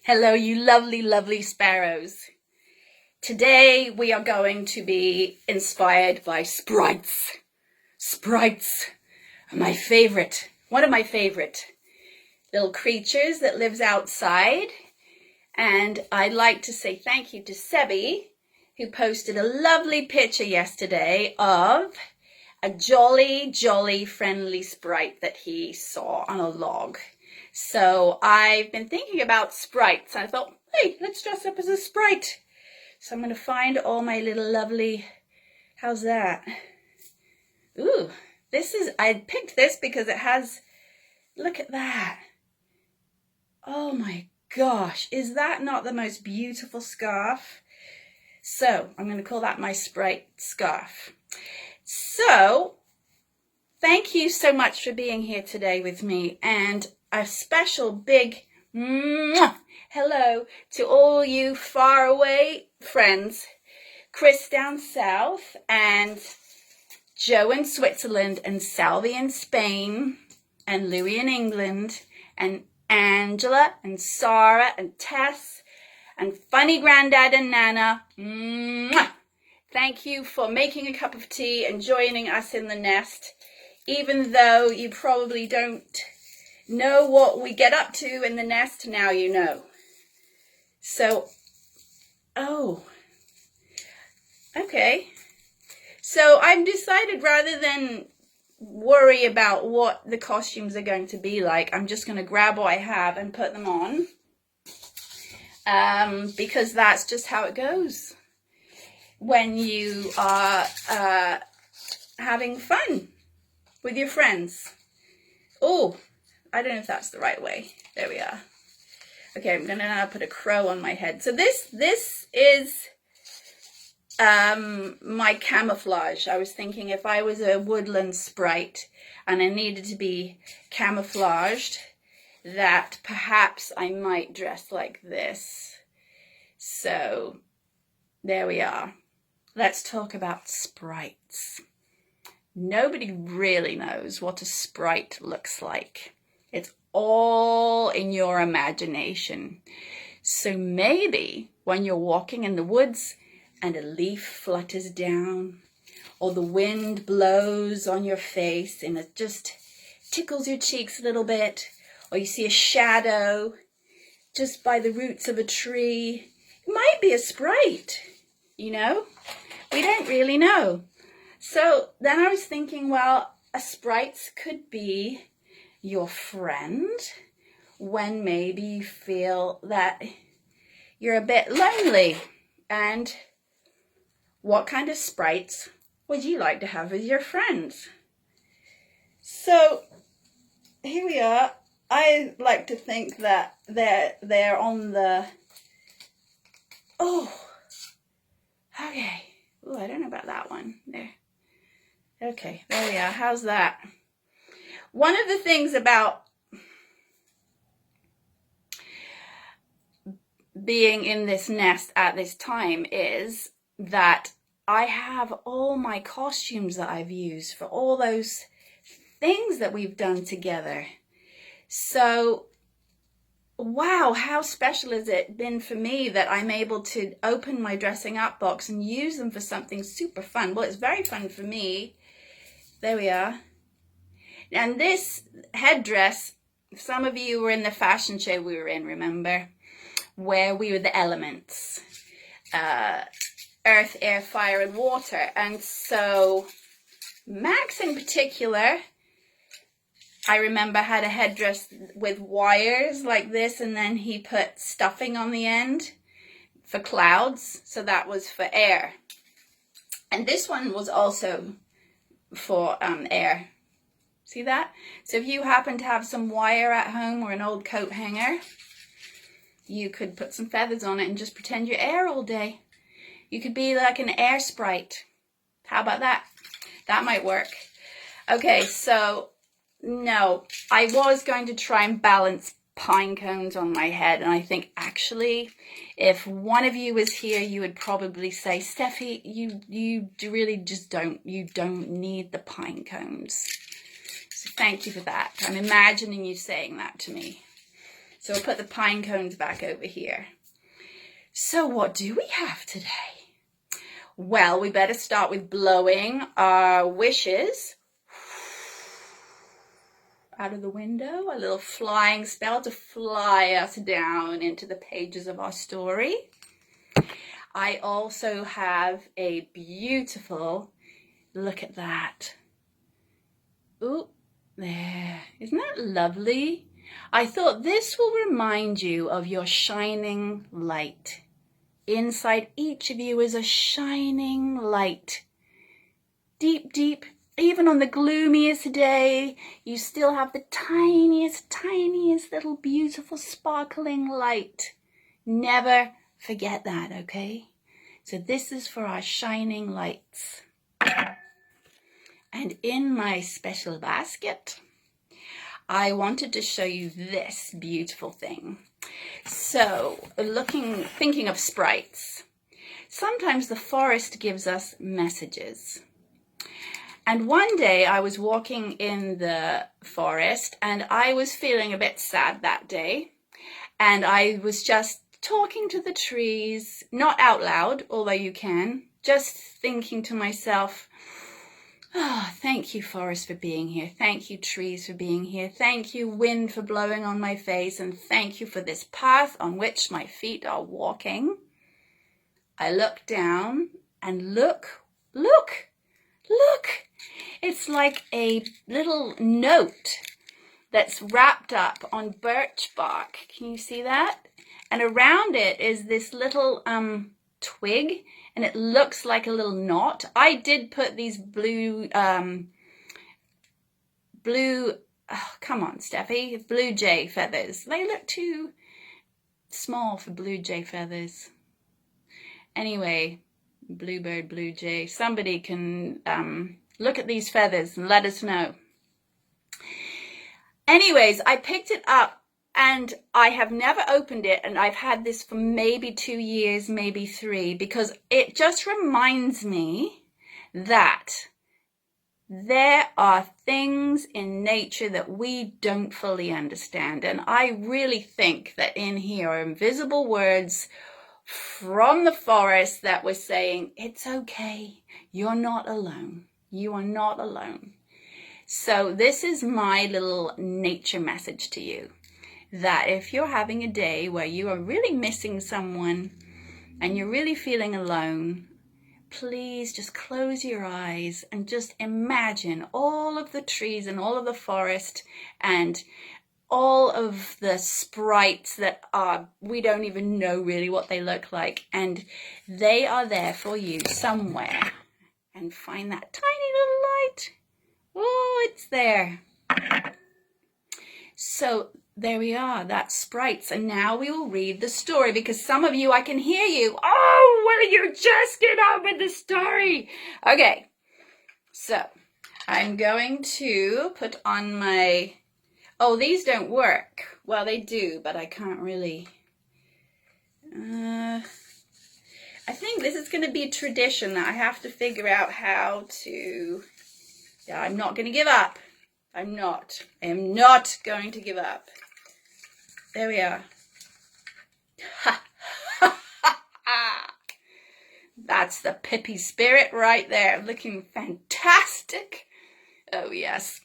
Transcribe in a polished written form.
Hello, you lovely, lovely sparrows. Today we are going to be inspired by sprites. Sprites are my favorite, one of my favorite little creatures that lives outside. And I'd like to say thank you to Sebi, who posted a lovely picture yesterday of a jolly, jolly, friendly sprite that he saw on a log. So I've been thinking about sprites. I thought, hey, let's dress up as a sprite. So I'm going to find all my little lovely, how's that? Ooh, I picked this because it has, look at that. Oh my gosh, is that not the most beautiful scarf? So I'm going to call that my sprite scarf. So thank you so much for being here today with me, and a special big hello to all you faraway friends, Chris down south, and Joe in Switzerland, and Salvi in Spain, and Louie in England, and Angela and Sarah and Tess and funny Granddad and Nana. Thank you for making a cup of tea and joining us in the nest, even though you probably don't know what we get up to in the nest. Now you know. So, okay. So I've decided, rather than worry about what the costumes are going to be like, I'm just going to grab what I have and put them on, because that's just how it goes when you are having fun with your friends. Oh, I don't know if that's the right way. There we are. Okay, I'm going to now put a crow on my head. So this is my camouflage. I was thinking, if I was a woodland sprite and I needed to be camouflaged, that perhaps I might dress like this. So there we are. Let's talk about sprites. Nobody really knows what a sprite looks like. It's all in your imagination. So maybe when you're walking in the woods and a leaf flutters down, or the wind blows on your face and it just tickles your cheeks a little bit, or you see a shadow just by the roots of a tree, it might be a sprite, you know? We don't really know. So then I was thinking, well, a sprite could be your friend when maybe you feel that you're a bit lonely. And what kind of sprites would you like to have with your friends? So here we are. I like to think that they're on the, okay. Oh, I don't know about that one. There. Okay, there we are. How's that? One of the things about being in this nest at this time is that I have all my costumes that I've used for all those things that we've done together. So, wow, how special has it been for me that I'm able to open my dressing up box and use them for something super fun. Well, it's very fun for me. There we are. And this headdress, some of you were in the fashion show we were in, remember? Where we were the elements. Earth, air, fire, and water. And so Max in particular, I remember, had a headdress with wires like this, and then he put stuffing on the end for clouds. So that was for air. And this one was also for air. See that? So if you happen to have some wire at home or an old coat hanger, you could put some feathers on it and just pretend you're air all day. You could be like an air sprite. How about that? That might work. Okay, so no, I was going to try and balance pine cones on my head, and I think actually if one of you was here, you would probably say, Steffi, you really just don't need the pine cones. So thank you for that. I'm imagining you saying that to me. So we'll put the pine cones back over here. So what do we have today? Well, we better start with blowing our wishes out of the window, a little flying spell to fly us down into the pages of our story. I also have a beautiful, look at that. Ooh, there. Isn't that lovely? I thought this will remind you of your shining light. Inside each of you is a shining light. Deep, deep, even on the gloomiest day, you still have the tiniest, tiniest little beautiful sparkling light. Never forget that, okay? So this is for our shining lights. And in my special basket, I wanted to show you this beautiful thing. So, thinking of sprites, sometimes the forest gives us messages. And one day I was walking in the forest and I was feeling a bit sad that day. And I was just talking to the trees, not out loud, although you can, just thinking to myself, oh, thank you, forest, for being here. Thank you, trees, for being here. Thank you, wind, for blowing on my face. And thank you for this path on which my feet are walking. I look down and look. It's like a little note that's wrapped up on birch bark. Can you see that? And around it is this little twig, and it looks like a little knot. I did put these blue, come on, Steffi, blue jay feathers. They look too small for blue jay feathers. Anyway, bluebird, blue jay, somebody can look at these feathers and let us know. Anyways, I picked it up and I have never opened it, and I've had this for maybe 2 years, maybe 3, because it just reminds me that there are things in nature that we don't fully understand. And I really think that in here are invisible words from the forest that were saying, it's okay, you're not alone. You are not alone. So this is my little nature message to you, that if you're having a day where you are really missing someone and you're really feeling alone, please just close your eyes and just imagine all of the trees and all of the forest and all of the sprites that are, we don't even know really what they look like, and they are there for you somewhere. And find that tiny little light. Oh, it's there. So there we are, that's sprites. And now we will read the story, because some of you, I can hear you. Oh, will you just get on with the story? Okay, so I'm going to put on my, oh, these don't work. Well, they do, but I can't really. I think this is going to be a tradition that I have to figure out how to. Yeah, I'm not going to give up. I am not going to give up. There we are. That's the Pippi spirit right there, looking fantastic. Oh, yes.